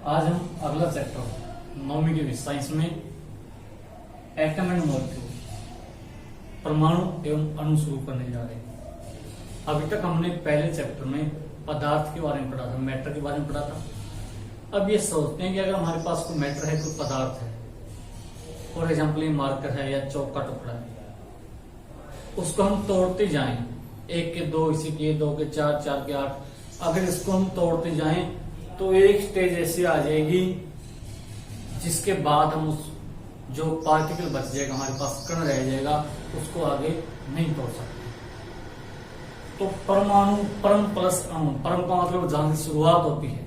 आज हम अगला चैप्टर 9वीं के साइंस में एटम एंड मॉलिक्यूल परमाणु एवं अणु शुरू करने जा रहे हैं। अभी तक हमने पहले चैप्टर में पदार्थ के बारे में पढ़ा था, मैटर के बारे में पढ़ा था। अब ये सोचते हैं कि अगर हमारे पास कोई मैटर है, कोई पदार्थ है, फॉर एग्जाम्पल ये मार्कर है या चौक का टुकड़ा है, उसको हम तोड़ते जाएं, 1 के 2, इसी के 2 के 4, 4 के 8, अगर इसको हम तोड़ते जाएं तो एक स्टेज ऐसी आ जाएगी जिसके बाद हम उस जो पार्टिकल बच जाएगा, हमारे पास कण रह जाएगा, उसको आगे नहीं तोड़ सकते। तो परमाणु, परम प्लस अणु, परम का मतलब जहां से शुरुआत होती है,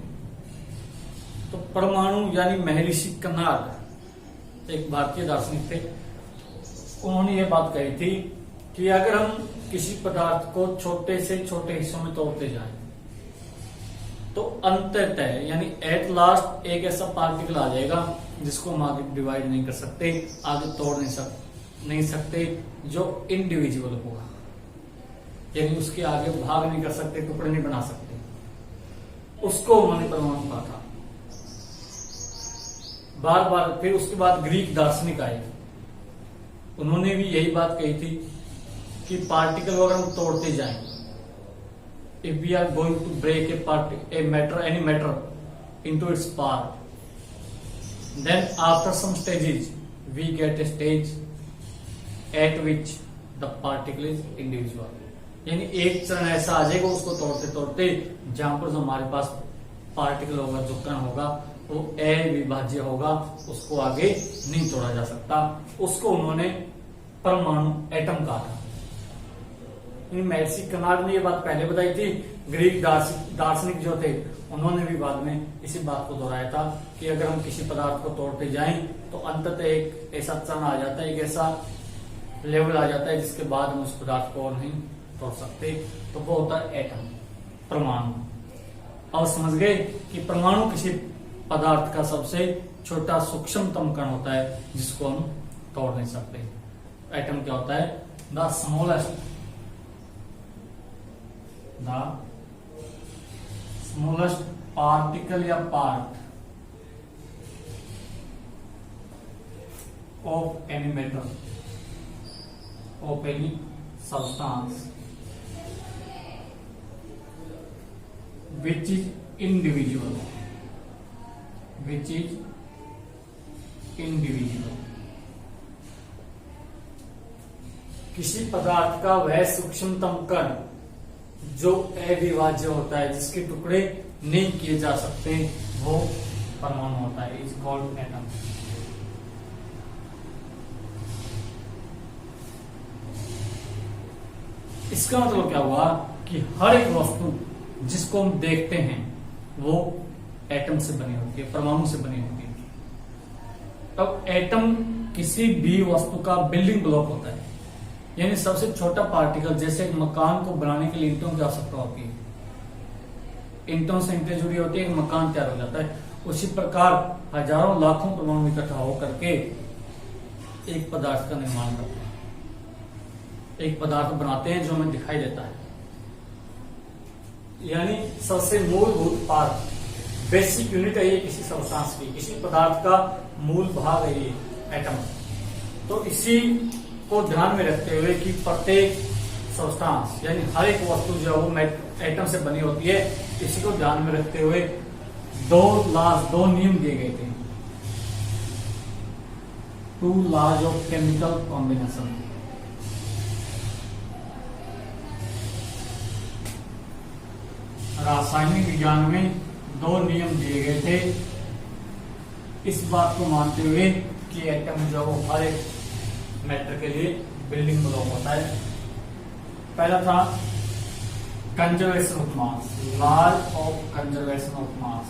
तो परमाणु यानी महर्षि कनाड एक भारतीय दार्शनिक थे, उन्होंने ये बात कही थी कि अगर हम किसी पदार्थ को छोटे से छोटे हिस्सों में तोड़ते जाएं तो अंततः यानी एट लास्ट एक ऐसा पार्टिकल आ जाएगा जिसको हम आगे डिवाइड नहीं कर सकते, आगे तोड़ नहीं सकते, जो इंडिविजुअल होगा, यानी उसके आगे भाग नहीं कर सकते, टुकड़े नहीं बना सकते, उसको उन्होंने परमाणु कहा था। बार बार फिर उसके बाद ग्रीक दार्शनिक आए, उन्होंने भी यही बात कही थी कि पार्टिकल अगर हम तोड़ते जाएं, if we are going to break any matter into its part, then after some stages we get a stage at which the particle is individual, यानी एक चरण ऐसा आ जाएगा उसको तोड़ते तोड़ते जहां पर जो हमारे पास पार्टिकल होगा, जो कण होगा, वो अविभाज्य होगा, उसको आगे नहीं तोड़ा जा सकता। उसको उन्होंने परमाणु, एटम कहा था। महर्षि कनाड ने ये बात पहले बताई थी। ग्रीक दार्शनिक जो थे उन्होंने भी बाद में इसी बात को दोहराया था कि अगर हम किसी पदार्थ को तोड़ते जाएं तो अंततः एक ऐसा चरण आ जाता है, एक ऐसा लेवल आ जाता है जिसके बाद हम उस पदार्थ को और नहीं तोड़ सकते, तो वो होता है एटम, परमाणु। और समझ गए कि परमाणु किसी पदार्थ का सबसे छोटा सूक्ष्मतम कण होता है जिसको हम तोड़ नहीं सकते। एटम क्या होता है? द स्मॉलेस्ट पार्टिकल या part of any matter, of any substance which is individual, किसी पदार्थ का वह सूक्ष्मतम कण जो अविभाज्य होता है, जिसके टुकड़े नहीं किए जा सकते, वो परमाणु होता है, इज कॉल्ड एटम। इसका मतलब क्या हुआ कि हर एक वस्तु जिसको हम देखते हैं वो एटम से बनी होती है, परमाणु से बनी होती है। अब एटम किसी भी वस्तु का बिल्डिंग ब्लॉक होता है, यानी सबसे छोटा पार्टिकल। जैसे एक मकान को बनाने के लिए ईंटों की आवश्यकता होती है, ईंटों से ईंटें जुड़ी होती है, एक मकान तैयार हो जाता है। उसी प्रकार हजारों लाखों परमाणु इकट्ठा होकर के एक पदार्थ का निर्माण करते हैं, एक पदार्थ बनाते हैं जो हमें दिखाई देता है। यानी सबसे मूलभूत पार्ट, बेसिक यूनिट है ये किसी सब्सटेंस की, किसी पदार्थ का मूल भाग है ये एटम। तो इसी को ध्यान में रखते हुए कि प्रत्येक सब्सटेंस यानी हर एक वस्तु जो है वो एटम से बनी होती है, इसी को ध्यान में रखते हुए दो नियम दिए गए थे। 2 laws ऑफ केमिकल कॉम्बिनेशन। रासायनिक विज्ञान में 2 नियम दिए गए थे, इस बात को मानते हुए कि एटम जो वो हर एक मैटर के लिए बिल्डिंग ब्लॉक होता है। पहला था conservation of mass, law of conservation of mass,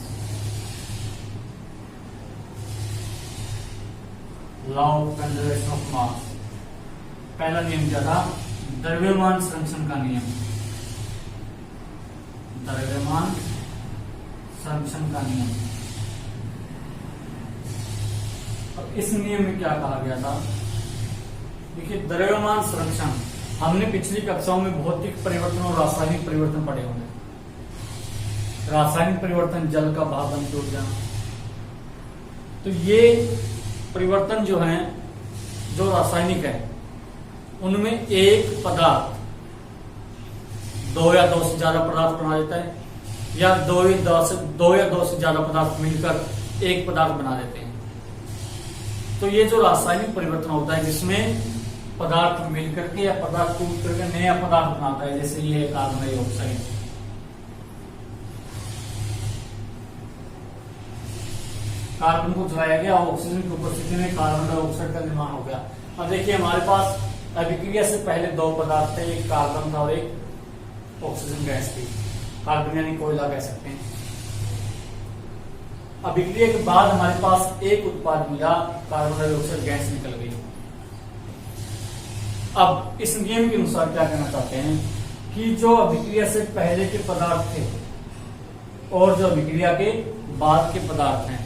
law of conservation of मास। पहला नियम क्या था? द्रव्यमान संरक्षण का नियम, द्रव्यमान संरक्षण का नियम। अब इस नियम में क्या कहा गया था? देखिए, द्रव्यमान संरक्षण हमने पिछली कक्षाओं में भौतिक परिवर्तन और रासायनिक परिवर्तन पढ़े होंगे। रासायनिक परिवर्तन जल का भाप बन के उड़ जाना, तो ये परिवर्तन जो है, जो रासायनिक है, उनमें एक पदार्थ दो या दो से ज्यादा पदार्थ बना देता है, या दो या दो से ज्यादा पदार्थ मिलकर एक पदार्थ बना देते हैं। तो ये जो रासायनिक परिवर्तन होता है जिसमें पदार्थ मिलकर के या पदार्थ टूट करके नया पदार्थ बनाता है, जैसे ये कार्बन डाइऑक्साइड, कार्बन को जलाया गया, ऑक्सीजन की उपस्थिति में कार्बन डाइऑक्साइड का निर्माण हो गया। अब देखिए हमारे पास अभिक्रिया से पहले दो पदार्थ थे, एक कार्बन था और एक ऑक्सीजन गैस थी। कार्बन यानी कोयला कह सकते हैं। अभिक्रिया के बाद हमारे पास एक उत्पाद मिला, कार्बन डाइऑक्साइड गैस निकल गई। अब इस नियम के अनुसार क्या कहना चाहते हैं कि जो अभिक्रिया से पहले के पदार्थ थे और जो अभिक्रिया के बाद के पदार्थ हैं,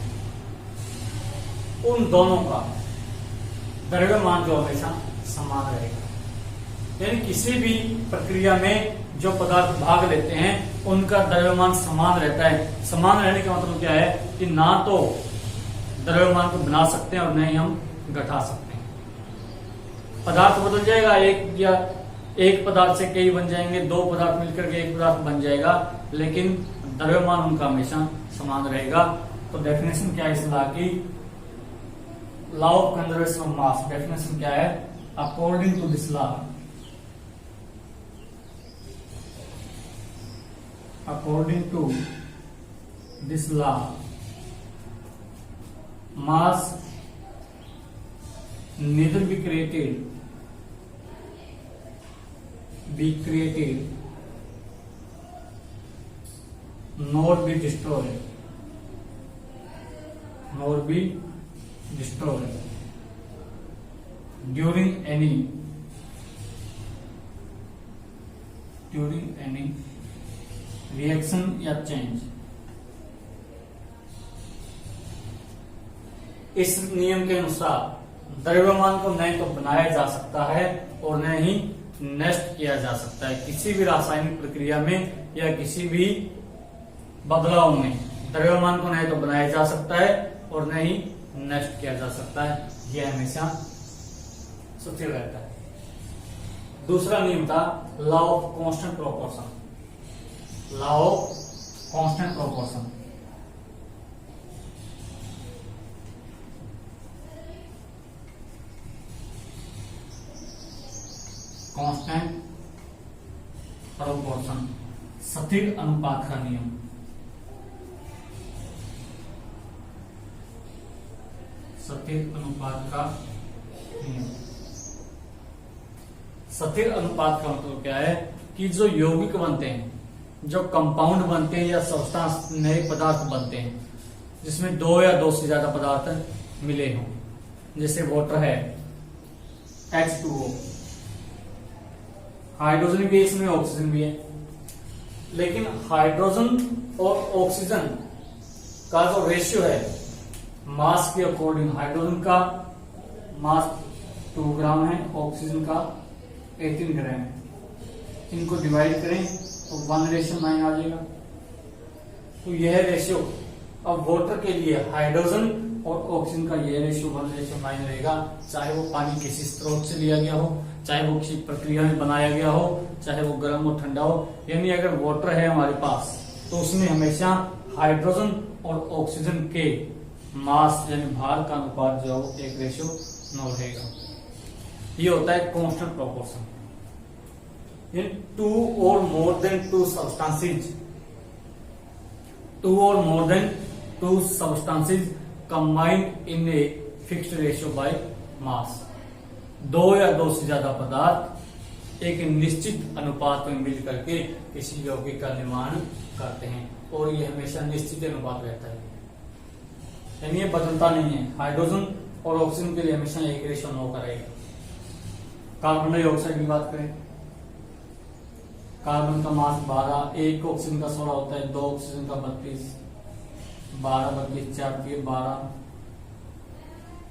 उन दोनों का द्रव्यमान जो हमेशा समान रहेगा। यानी किसी भी प्रक्रिया में जो पदार्थ भाग लेते हैं उनका द्रव्यमान समान रहता है। समान रहने का मतलब क्या है कि ना तो द्रव्यमान को बना सकते हैं और न ही हम घटा सकते हैं। पदार्थ बदल जाएगा, एक पदार्थ से कई बन जाएंगे, दो पदार्थ मिलकर के एक पदार्थ बन जाएगा, लेकिन द्रव्यमान उनका हमेशा समान रहेगा। तो डेफिनेशन क्या है इस लॉ की? Law of conservation of mass. Definition क्या है? According to this law, according to this law, mass neither be created nor be destroyed during any reaction या चेंज। इस नियम के अनुसार द्रव्यमान को न तो बनाया जा सकता है और न ही नष्ट किया जा सकता है। किसी भी रासायनिक प्रक्रिया में या किसी भी बदलाव में द्रव्यमान को न तो बनाया जा सकता है और न ही नष्ट किया जा सकता है। यह हमेशा स्थिर रहता है। दूसरा नियम था law of constant proportion. Law of constant proportion. Constant proportion, स्थिर अनुपात का नियम। स्थिर अनुपात का नियम। स्थिर अनुपात का मतलब क्या है कि जो यौगिक बनते हैं, जो कंपाउंड बनते हैं या सब्सटेंस, नए पदार्थ बनते हैं जिसमें दो या दो से ज्यादा पदार्थ मिले हों, जैसे वाटर है H2O, हाइड्रोजन भी है इसमें, ऑक्सीजन भी है। लेकिन हाइड्रोजन और ऑक्सीजन का जो रेशियो है मास के अकॉर्डिंग, हाइड्रोजन का मास 2 ग्राम है, ऑक्सीजन का 18 ग्राम है। इनको डिवाइड करें तो 1:9 आ जाएगा। तो यह रेशियो अब वाटर के लिए हाइड्रोजन और ऑक्सीजन का यह रेशियो 1:9 रहेगा, चाहे वो पानी किसी स्रोत से लिया गया हो, चाहे वो किसी प्रक्रिया में बनाया गया हो, चाहे वो गर्म और ठंडा हो। यानी अगर वाटर है हमारे पास तो उसमें हमेशा हाइड्रोजन और ऑक्सीजन के मास यानी भार का अनुपात जो है एक रेशियो 9 रहेगा। ये होता है कांस्टेंट प्रोपोर्शन। टू और more than two substances combined in a fixed ratio by mass। दो या दो से ज्यादा पदार्थ एक निश्चित अनुपात में मिल करके किसी यौगिक का निर्माण करते हैं और ये हमेशा निश्चित अनुपात रहता है, यानी ये बदलता नहीं है। हाइड्रोजन और ऑक्सीजन के लिए हमेशा एक रेशियो 9 का रहेगा। कार्बन डाइऑक्साइड की बात करें, कार्बन का मास 12, एक ऑक्सीजन का 16 होता है, 2 ऑक्सीजन का 32, 12 32 4 3 12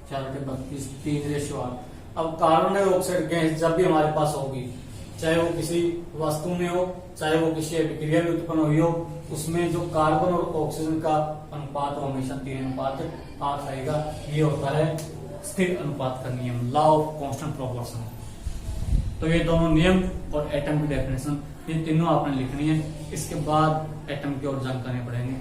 4 32 3:8। अब कार्बन डाइऑक्साइड गैस जब भी हमारे पास होगी, चाहे वो किसी वस्तु में हो, चाहे वो किसी अभिक्रिया में उत्पन्न हुई हो, उसमें जो कार्बन और ऑक्सीजन का अनुपात हो हमेशा 3:8 आएगा। ये होता है स्थिर अनुपात का नियम, लॉ ऑफ कांस्टेंट प्रोपोर्शन। तो ये दोनों नियम और एटम की डेफिनेशन, ये तीनों आपने लिखनी है। इसके बाद एटम की और जानकारी पढ़ेंगे।